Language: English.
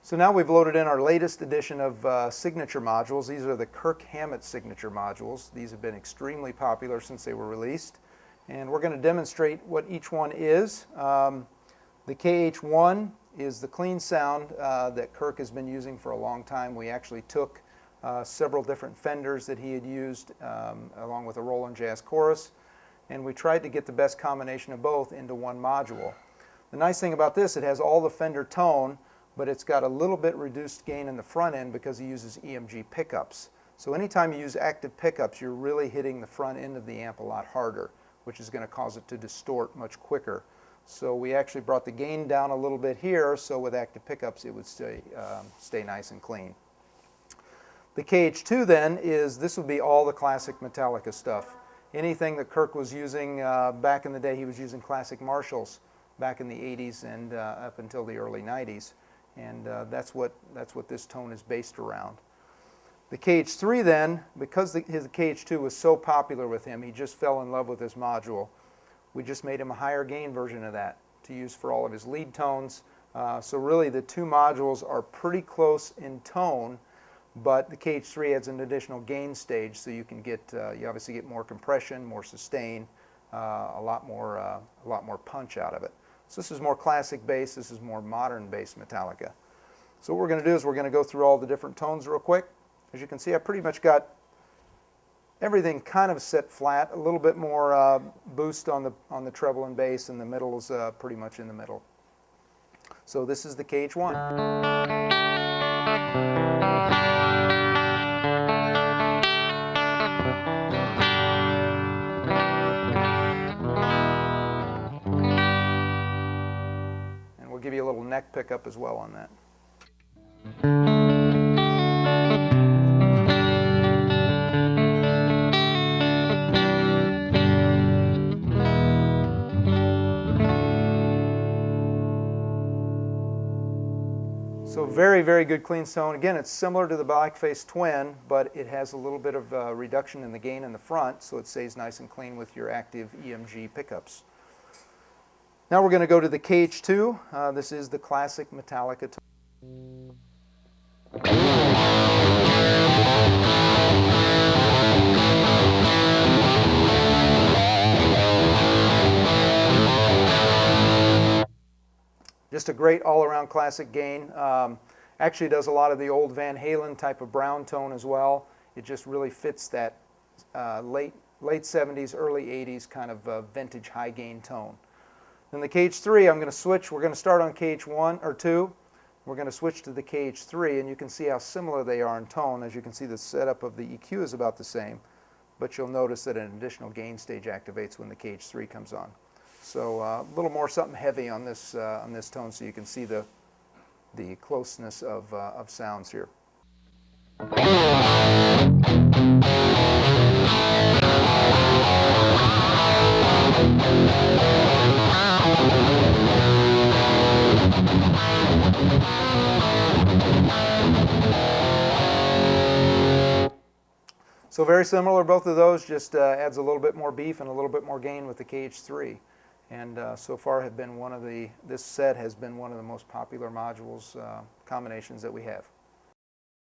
So now we've loaded in our latest edition of signature modules. These are the Kirk-Hammett signature modules. These have been extremely popular since they were released. And we're going to demonstrate what each one is. The KH1 is the clean sound that Kirk has been using for a long time. We actually took several different Fenders that he had used along with a Roland Jazz Chorus, and we tried to get the best combination of both into one module. The nice thing about this, it has all the Fender tone, but it's got a little bit reduced gain in the front end because he uses EMG pickups. So anytime you use active pickups, you're really hitting the front end of the amp a lot harder, which is going to cause it to distort much quicker. So we actually brought the gain down a little bit here, so with active pickups it would stay nice and clean. The KH2 then is, this would be all the classic Metallica stuff. Anything that Kirk was using back in the day, he was using classic Marshalls back in the 80s and up until the early 90s. And that's what this tone is based around. The KH3 then, because his KH2 was so popular with him, he just fell in love with this module. We just made him a higher gain version of that to use for all of his lead tones. So really the two modules are pretty close in tone, but the KH3 adds an additional gain stage, so you can get, you obviously get more compression, more sustain, a lot more punch out of it. So this is more classic bass, this is more modern bass Metallica. So what we're going to do is we're going to go through all the different tones real quick. As you can see, I pretty much got everything kind of set flat, a little bit more boost on the treble and bass, and the middle is pretty much in the middle. So this is the KH1. We'll give you a little neck pickup as well on that. So very, very good clean tone. Again, it's similar to the Blackface Twin, but it has a little bit of reduction in the gain in the front, so it stays nice and clean with your active EMG pickups. Now we're going to go to the KH2. This is the classic Metallica tone. Just a great all-around classic gain. Actually does a lot of the old Van Halen type of brown tone as well. It just really fits that late 70s, early 80s kind of vintage high gain tone. Then the KH3, I'm going to switch. We're going to start on KH1 or 2. We're going to switch to the KH3, and you can see how similar they are in tone. As you can see, the setup of the EQ is about the same, but you'll notice that an additional gain stage activates when the KH3 comes on. So a little more something heavy on this tone, so you can see the closeness of sounds here. So very similar, both of those, just adds a little bit more beef and a little bit more gain with the KH3. And so far this set has been one of the most popular modules combinations that we have.